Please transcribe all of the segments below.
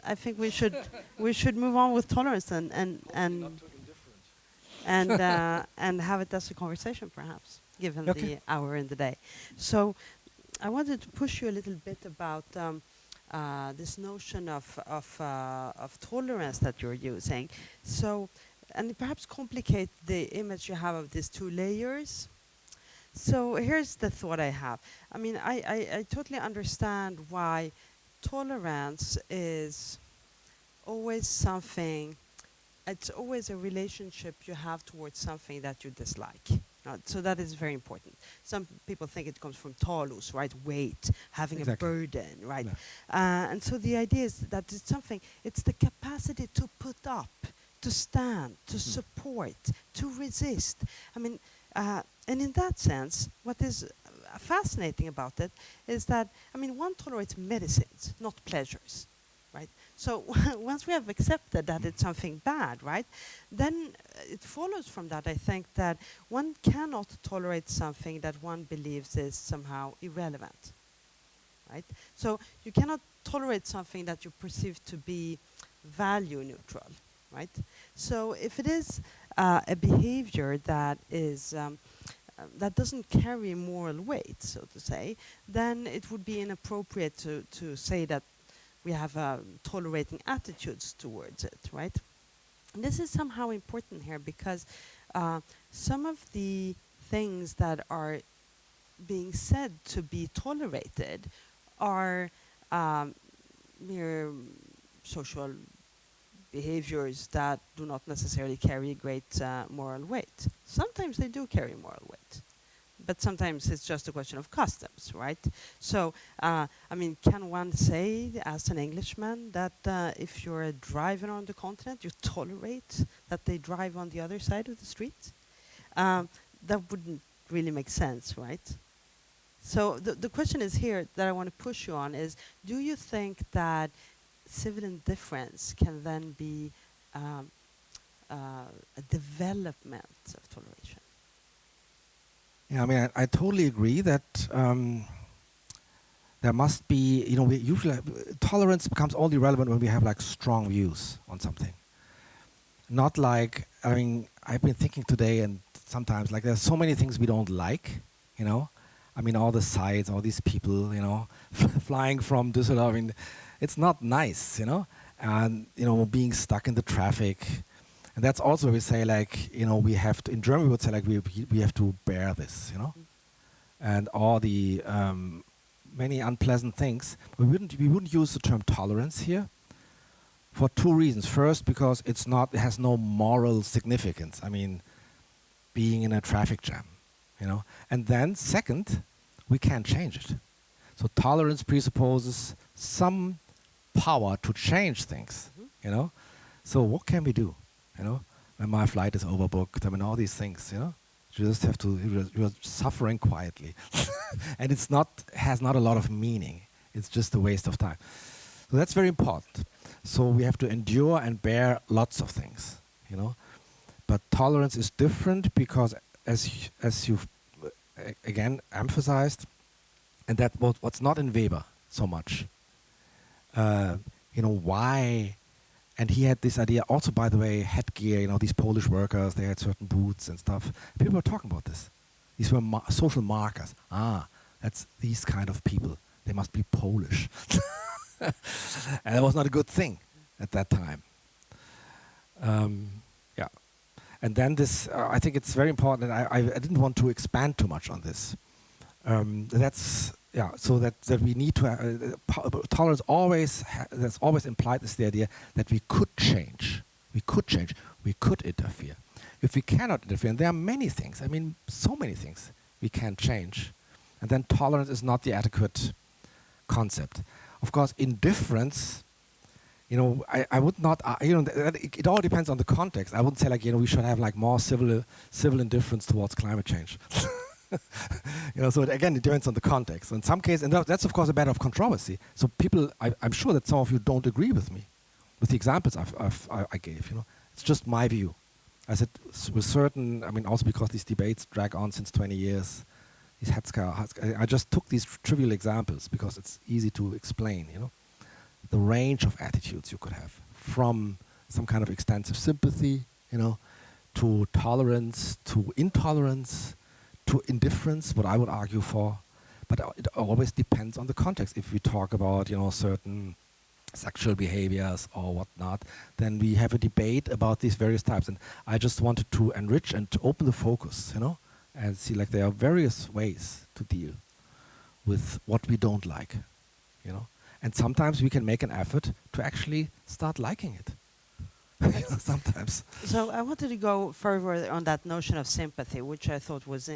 I think we should move on with tolerance and have it as a conversation, perhaps, given Okay. the hour in the day. So I wanted to push you a little bit about this notion of tolerance that you're using. So, and perhaps complicate the image you have of these two layers. So here's the thought I have. I mean, I totally understand why tolerance is always something, it's always a relationship you have towards something that you dislike. So that is very important. Some people think it comes from talus, right? Weight, having a Exactly. burden, right? Yeah. And so the idea is that it's something, it's the capacity to put up, to stand, to support, to resist. I mean, and in that sense, what is fascinating about it is that, I mean, one tolerates medicines, not pleasures, right? So once we have accepted that it's something bad, right, then it follows from that, I think, that one cannot tolerate something that one believes is somehow irrelevant, right? So you cannot tolerate something that you perceive to be value neutral, right? So if it is a behavior that is that doesn't carry moral weight, so to say, then it would be inappropriate to say that we have tolerating attitudes towards it, right? And this is somehow important here because some of the things that are being said to be tolerated are mere social behaviors that do not necessarily carry great moral weight. Sometimes they do carry moral weight, but sometimes it's just a question of customs, right? So, I mean, can one say, as an Englishman, that if you're driving on the continent, you tolerate that they drive on the other side of the street? That wouldn't really make sense, right? So the question is here that I want to push you on is, do you think that civil indifference can then be a development of toleration? Yeah, I mean, I totally agree that there must be, we usually tolerance becomes only relevant when we have like strong views on something. Not like, I mean, I've been thinking today, and sometimes like there's so many things we don't like, I mean, all the sights, all these people, flying from Düsseldorf. I mean, it's not nice, and being stuck in the traffic. And that's also where we say, like, we have to, in German we would say, like, we have to bear this, and all the many unpleasant things. We wouldn't use the term tolerance here for two reasons. First, because it has no moral significance. I mean, being in a traffic jam, And then second, we can't change it. So tolerance presupposes some power to change things, So what can we do? When my flight is overbooked, I mean, all these things, You just have to, you're suffering quietly. And has not a lot of meaning. It's just a waste of time. So that's very important. So we have to endure and bear lots of things, But tolerance is different because, as you've again emphasized, and that what's not in Weber so much, why. And he had this idea also, by the way, headgear, these Polish workers, they had certain boots and stuff. People were talking about this. These were social markers. That's these kind of people. They must be Polish. And that was not a good thing at that time. Yeah. And then this, I think it's very important, and I didn't want to expand too much on this. So that we need to tolerance always that's always implied is the idea that we could change, we could interfere. If we cannot interfere, and there are many things, I mean, so many things we can't change, and then tolerance is not the adequate concept. Of course, indifference, I would not, it all depends on the context. I wouldn't say like, we should have like more civil indifference towards climate change. So again, it depends on the context. In some cases, and that's of course a matter of controversy. So people, I'm sure that some of you don't agree with me, with the examples I gave. It's just my view. I said with certain, I mean, also because these debates drag on since 20 years. These I just took these trivial examples because it's easy to explain. the range of attitudes you could have, from some kind of extensive sympathy, to tolerance, to intolerance, to indifference, what I would argue for. But it always depends on the context. If we talk about, certain sexual behaviors or whatnot, then we have a debate about these various types. And I just wanted to enrich and to open the focus, and see like there are various ways to deal with what we don't like, And sometimes we can make an effort to actually start liking it. Sometimes. So I wanted to go further on that notion of sympathy, which I thought was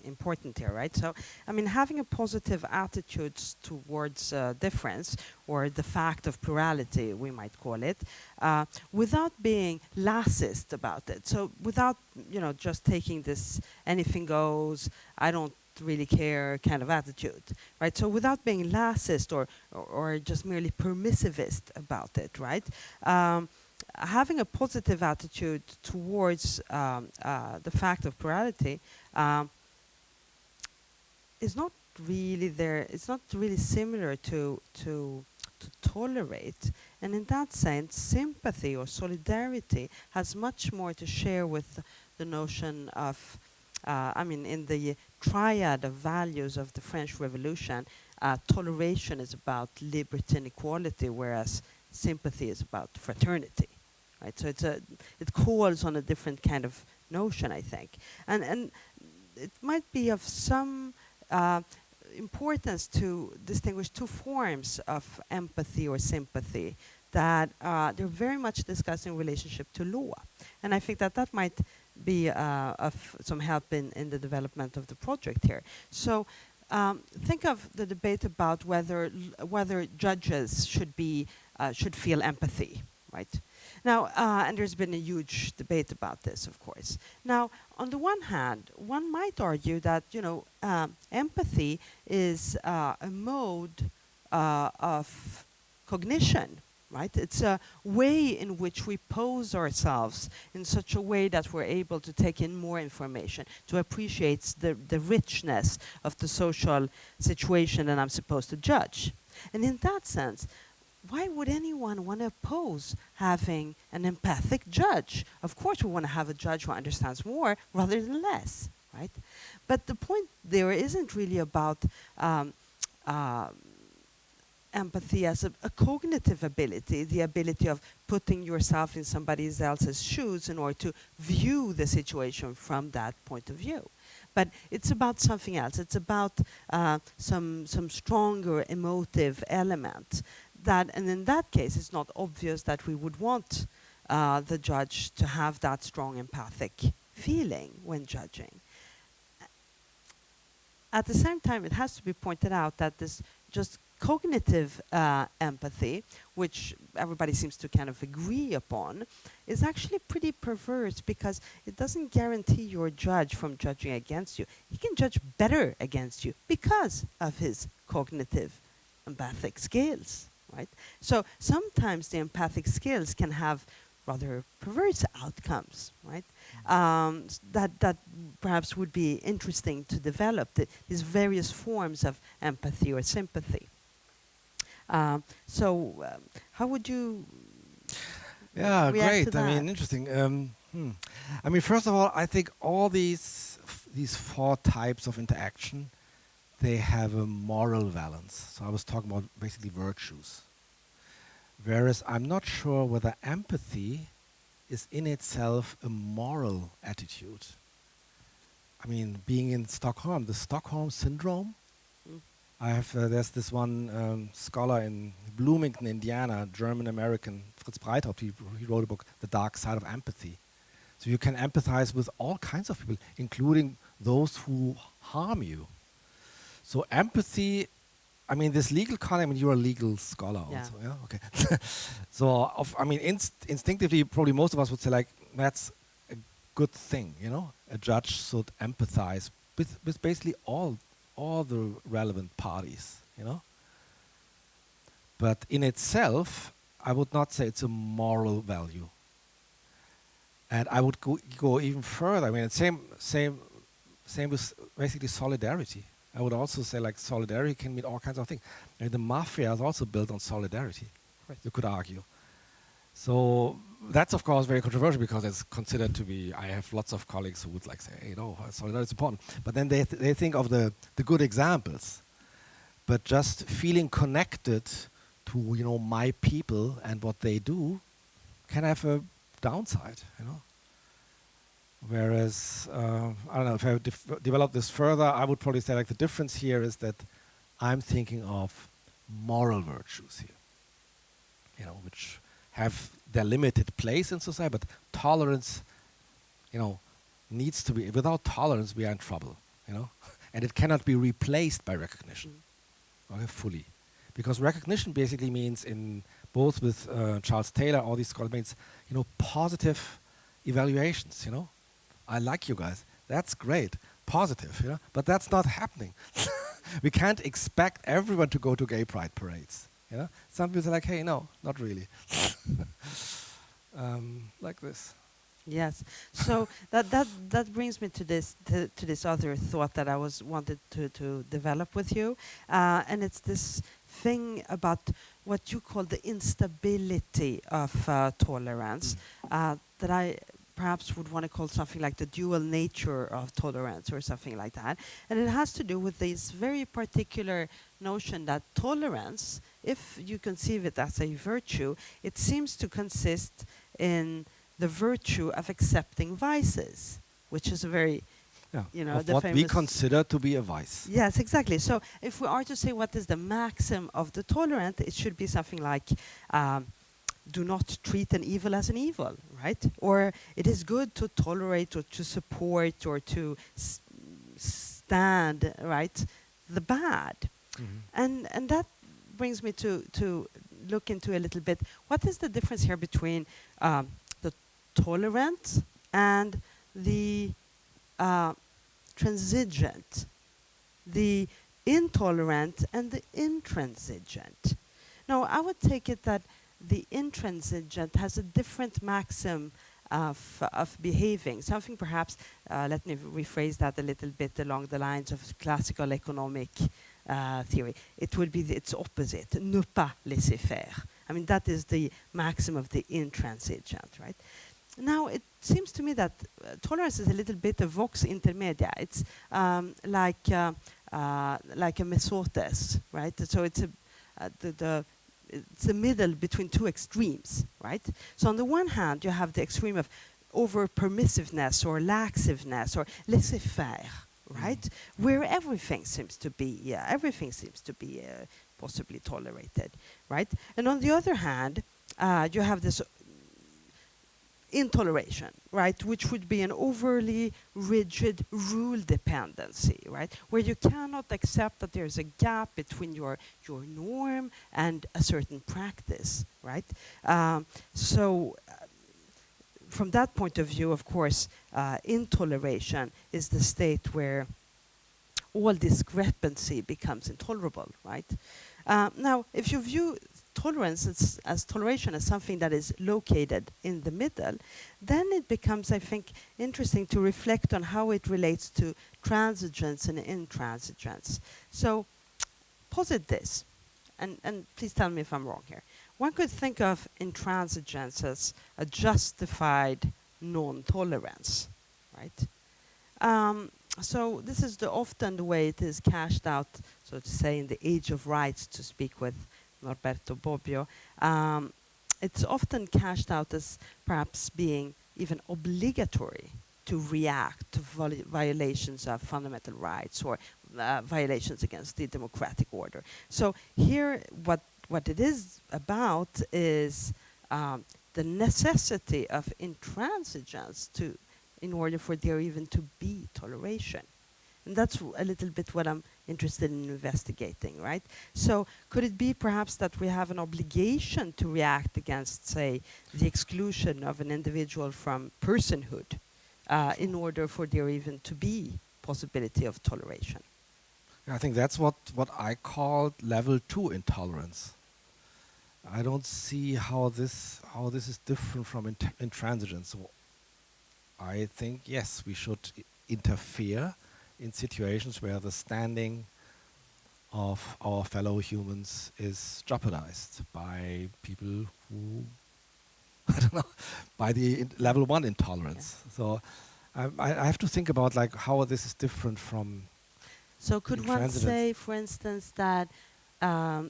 important here, right? So, I mean, having a positive attitude towards difference, or the fact of plurality, we might call it, without being lassist about it. So without, just taking this anything goes, I don't really care kind of attitude, right? So without being lassist or just merely permissivist about it, right? Having a positive attitude towards the fact of plurality is not really there. It's not really similar to tolerate, and in that sense, sympathy or solidarity has much more to share with the notion of. In the triad of values of the French Revolution, toleration is about liberty and equality, whereas sympathy is about fraternity, right? So it calls on a different kind of notion, I think, and it might be of some importance to distinguish two forms of empathy or sympathy that they're very much discussed in relationship to law, and I think that might be of some help in the development of the project here. So. Think of the debate about whether judges should feel empathy, right? Now, and there's been a huge debate about this, of course. Now, on the one hand, one might argue that empathy is a mode of cognition. Right? It's a way in which we pose ourselves in such a way that we're able to take in more information, to appreciate the richness of the social situation that I'm supposed to judge. And in that sense, why would anyone want to oppose having an empathic judge? Of course, we want to have a judge who understands more rather than less, right? But the point there isn't really about empathy as a cognitive ability, the ability of putting yourself in somebody else's shoes in order to view the situation from that point of view. But it's about something else. It's about some stronger emotive element that, and in that case, it's not obvious that we would want the judge to have that strong empathic feeling when judging. At the same time, it has to be pointed out that this just cognitive empathy, which everybody seems to kind of agree upon, is actually pretty perverse because it doesn't guarantee your judge from judging against you. He can judge better against you because of his cognitive empathic skills, right? So sometimes the empathic skills can have rather perverse outcomes, right? That perhaps would be interesting to develop, these various forms of empathy or sympathy. How would you Yeah, react great. to that? I mean, interesting. I mean, first of all, I think all these four types of interaction, they have a moral valence. So I was talking about basically virtues. Whereas I'm not sure whether empathy is in itself a moral attitude. I mean, being in Stockholm, the Stockholm syndrome. There's this one scholar in Bloomington, Indiana, German-American, Fritz Breithaupt, he wrote a book, The Dark Side of Empathy. So you can empathize with all kinds of people, including those who harm you. So empathy, I mean, this legal context, I mean, you're a legal scholar also, yeah? Okay. So, instinctively, probably most of us would say, like, that's a good thing, A judge should empathize with basically all the relevant parties, But in itself, I would not say it's a moral value. And I would go even further. I mean, same with basically solidarity. I would also say, like, solidarity can mean all kinds of things. I mean, the mafia is also built on solidarity. course. you could argue. So that's of course very controversial because it's considered to be. I have lots of colleagues who would like say, "Hey, no, solidarity is important," but then they think of the good examples, but just feeling connected to my people and what they do can have a downside, Whereas I don't know if I develop this further, I would probably say like the difference here is that I'm thinking of moral virtues here, which have their limited place in society, but tolerance, needs to be. Without tolerance, we are in trouble, and it cannot be replaced by recognition, okay, fully, because recognition basically means, in both with Charles Taylor, all these scholars, means positive evaluations. I like you guys. That's great, positive, but that's not happening. We can't expect everyone to go to gay pride parades. Some people are like, hey, no, not really. Like this. Yes. So that brings me to this other thought that I wanted to develop with you, and it's this thing about what you call the instability of tolerance, that I perhaps would want to call something like the dual nature of tolerance or something like that. And it has to do with this very particular notion that tolerance, if you conceive it as a virtue, it seems to consist in the virtue of accepting vices, which is a very, of the what we famous consider to be a vice. Yes, exactly. So if we are to say what is the maxim of the tolerant, it should be something like, do not treat an evil as an evil, right? Or it is good to tolerate or to support or to stand, right, the bad. And that brings me to look into a little bit, what is the difference here between the tolerant and the transigent, the intolerant and the intransigent? No, I would take it that the intransigent has a different maxim of behaving. Something perhaps, let me rephrase that a little bit along the lines of classical economic theory. It would be its opposite, ne pas laisser faire. I mean, that is the maxim of the intransigent, right? Now, it seems to me that tolerance is a little bit of vox intermedia. It's like a mesotes, right? So it's it's the middle between two extremes, right? So on the one hand, you have the extreme of over-permissiveness or laxiveness or laissez-faire, right? Where everything seems to be possibly tolerated, right? And on the other hand, you have this intoleration, right, which would be an overly rigid rule dependency, right, where you cannot accept that there's a gap between your norm and a certain practice, right? From that point of view, of course, intoleration is the state where all discrepancy becomes intolerable, right? Now, if you view tolerance as toleration as something that is located in the middle, then it becomes, I think, interesting to reflect on how it relates to transigence and intransigence. So, posit this, and please tell me if I'm wrong here. One could think of intransigence as a justified non-tolerance, right? So this is often the way it is cashed out, so to say, in the age of rights, to speak with Norberto Bobbio. It's often cashed out as perhaps being even obligatory to react to violations of fundamental rights or violations against the democratic order. So here, what it is about is the necessity of intransigence in order for there even to be toleration. And that's a little bit what I'm interested in investigating, right? So could it be perhaps that we have an obligation to react against, say, the exclusion of an individual from personhood in order for there even to be possibility of toleration? I think that's what I call level 2 intolerance. I don't see how this is different from intransigence. So I think, yes, we should interfere in situations where the standing of our fellow humans is jeopardized by people who, I don't know, by the level 1 intolerance. So I have to think about like how this is different from So could one intransigence. say, for instance, that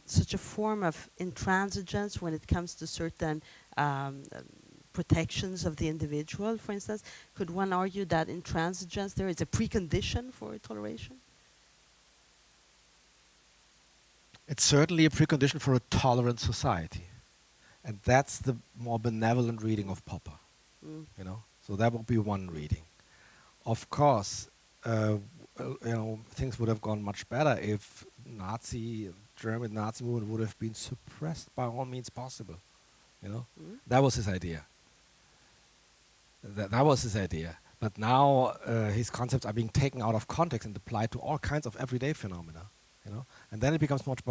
such a form of intransigence when it comes to certain protections of the individual, for instance, could one argue that intransigence there is a precondition for toleration? It's certainly a precondition for a tolerant society. And that's the more benevolent reading of Popper, Mm. you know. So that would be one reading. Of course, things would have gone much better if German Nazi movement would have been suppressed by all means possible, you know. Mm. That was his idea. That was his idea. But now his concepts are being taken out of context and applied to all kinds of everyday phenomena, you know, and then it becomes much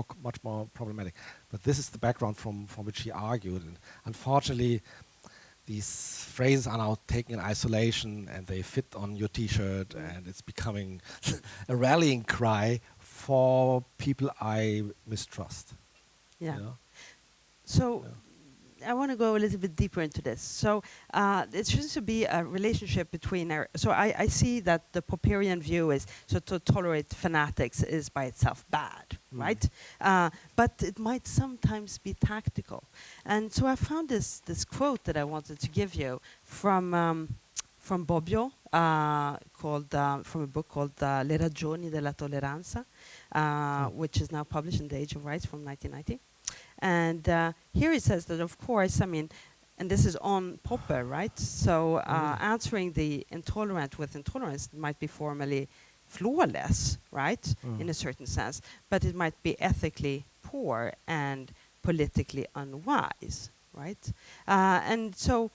more problematic. But this is the background from which he argued, and unfortunately, these phrases are now taken in isolation, and they fit on your T-shirt, and it's becoming a rallying cry for people I mistrust. Yeah. You know? So Yeah. I want to go a little bit deeper into this. So it seems to be a relationship between so I see that the Popperian view is so to tolerate fanatics is by itself bad, right? But it might sometimes be tactical. And so I found this quote that I wanted to give you from Bobbio, called from a book called Le ragioni della tolleranza, which is now published in the Age of Rights from 1990. And here he says that, of course, I mean, and this is on Popper, right? So answering the intolerant with intolerance might be formally flawless, right, in a certain sense, but it might be ethically poor and politically unwise, right? And so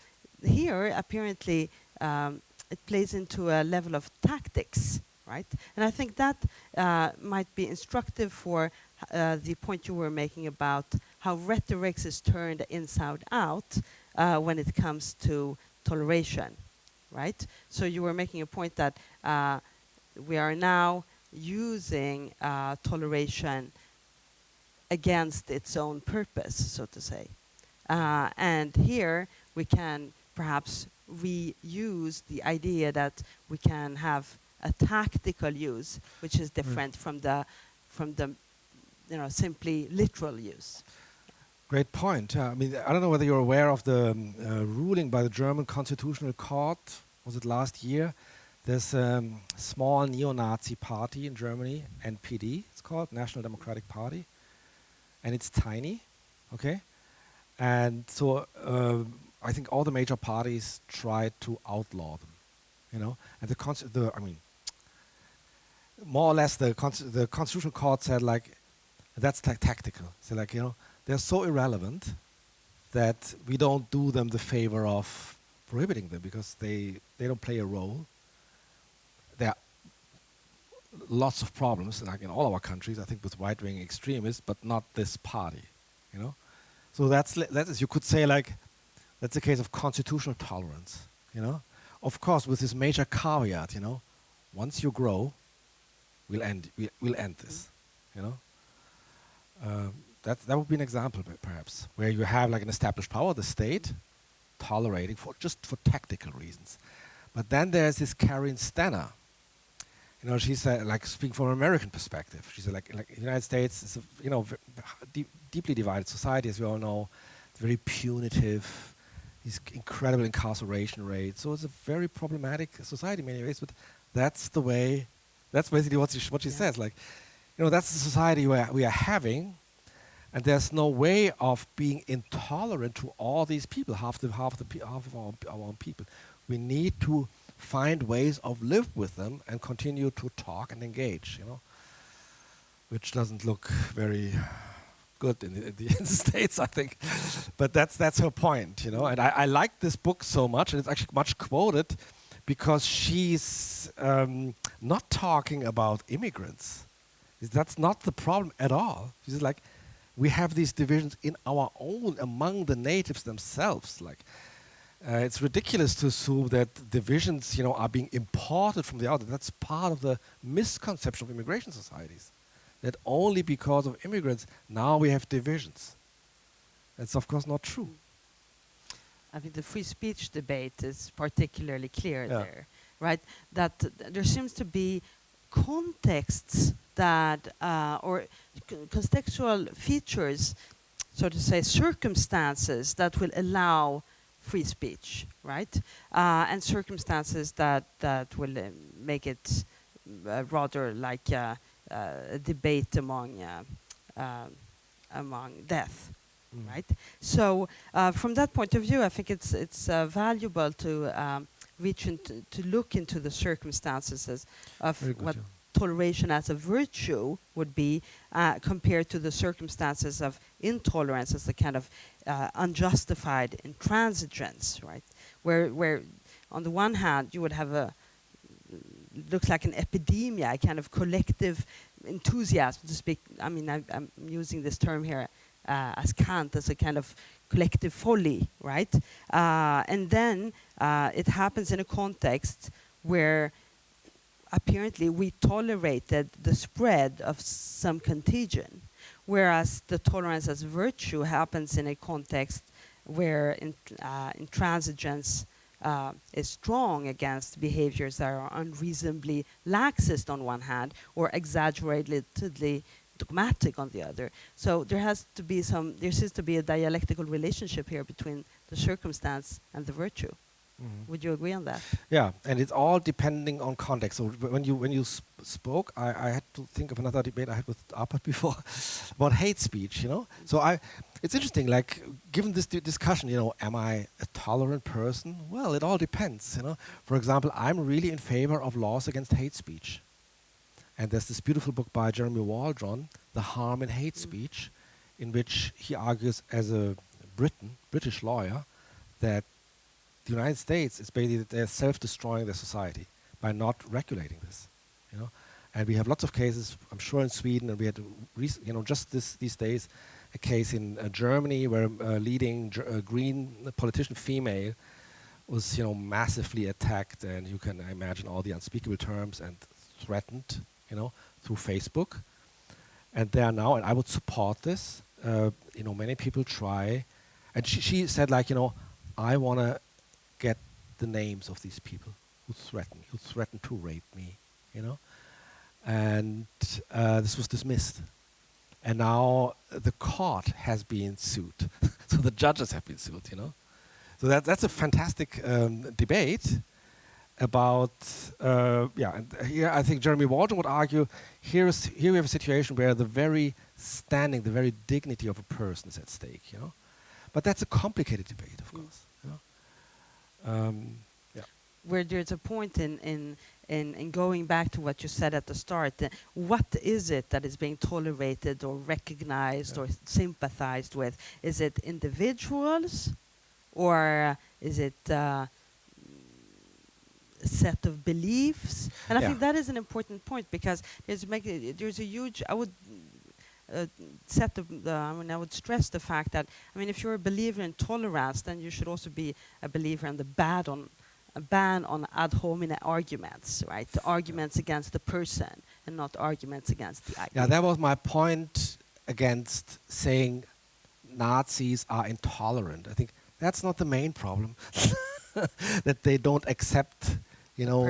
here, apparently, it plays into a level of tactics, right? And I think that might be instructive for the point you were making about how rhetoric is turned inside out when it comes to toleration, right? So you were making a point that we are now using toleration against its own purpose, so to say. And here we can perhaps reuse the idea that we can have a tactical use, which is different from the simply literal use. Great point. I mean, I don't know whether you're aware of the ruling by the German Constitutional Court. Was it last year? There's a small neo-Nazi party in Germany, NPD, it's called, National Democratic Party. And it's tiny, okay? And so I think all the major parties tried to outlaw them, you know? And more or less the Constitutional Court said, like, that's tactical. So, like, you know, they're so irrelevant that we don't do them the favor of prohibiting them because they don't play a role. There are lots of problems, like in all our countries, I think, with right-wing extremists, but not this party, you know? So that is, you could say, like, that's a case of constitutional tolerance, you know? Of course, with this major caveat, you know, once you grow, we'll end this, you know? That would be an example, perhaps, where you have like an established power, the state, tolerating just for tactical reasons. But then there's this Karen Stenner. You know, she said, like, speaking from an American perspective, she said, like the United States is a deeply divided society, as we all know. It's very punitive, these incredible incarceration rates. So it's a very problematic society in many ways. But that's the way. That's basically what she says. Like, you know, that's the society we are having. And there's no way of being intolerant to all these people, half of our own people. We need to find ways of live with them and continue to talk and engage, you know, which doesn't look very good in the States, I think. But that's her point, you know. And I like this book so much, and it's actually much quoted because she's not talking about immigrants. That's not the problem at all. She's like, we have these divisions in our own, among the natives themselves. Like, it's ridiculous to assume that divisions, you know, are being imported from the outside. That's part of the misconception of immigration societies. that only because of immigrants now we have divisions. That's of course not true. I think the free speech debate is particularly clear Yeah. there, right? That there seems to be contexts that, or contextual features, so to say, circumstances that will allow free speech, right? And circumstances that will make it rather like a debate among death, right? So from that point of view, I think it's valuable to reach into, to look into the circumstances of Very good, what yeah. toleration as a virtue would be compared to the circumstances of intolerance as a kind of unjustified intransigence, right? Where on the one hand you would have a looks like an epidemia, a kind of collective enthusiasm to speak. I mean, I'm using this term here as Kant, as a kind of collective folly, right? And then it happens in a context where apparently we tolerated the spread of some contagion, whereas the tolerance as virtue happens in a context where intransigence is strong against behaviors that are unreasonably laxist on one hand or exaggeratedly dogmatic on the other. So there seems to be a dialectical relationship here between the circumstance and the virtue. Would you agree on that? Yeah, and it's all depending on context. So when you spoke, I had to think of another debate I had with Arpad before about hate speech. So it's interesting. Like, given this discussion, am I a tolerant person? Well, it all depends. For example, I'm really in favor of laws against hate speech, and there's this beautiful book by Jeremy Waldron, "The Harm in Hate Speech," in which he argues as a British lawyer that the United States is basically that they're self-destroying their society by not regulating this, And we have lots of cases, I'm sure in Sweden, and we had, just these days, a case in Germany where a leading green politician female was, massively attacked, and you can imagine all the unspeakable terms, and threatened, through Facebook. And they are now, and I would support this. Many people try, and she said, like, I want to get the names of these people who threatened to rape me, and this was dismissed. And now the court has been sued, so the judges have been sued, So that's a fantastic debate about, and here I think Jeremy Waldron would argue, here we have a situation where the very standing, the very dignity of a person is at stake, But that's a complicated debate, of course. Where there's a point in going back to what you said at the start, what is it that is being tolerated or recognized or sympathized with? Is it individuals, or is it a set of beliefs? And I think that is an important point, because there's a huge, I would I would stress the fact that, if you're a believer in tolerance, then you should also be a believer in a ban on ad hominem arguments, right? The arguments against the person and not arguments against the idea. Yeah, that was my point against saying Nazis are intolerant. I think that's not the main problem, that they don't accept,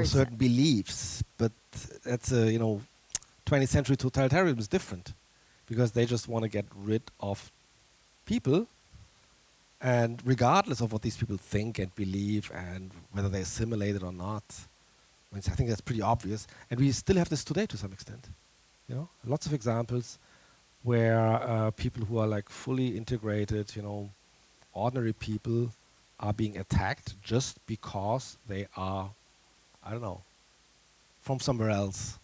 certain beliefs. But that's 20th century totalitarianism is different, because they just want to get rid of people, and regardless of what these people think and believe and whether they assimilate it or not. I think that's pretty obvious. And we still have this today to some extent. Lots of examples where people who are like fully integrated, ordinary people are being attacked just because they are, from somewhere else.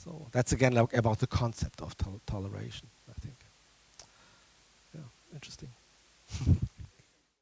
So that's again like about the concept of toleration, I think. Yeah, interesting.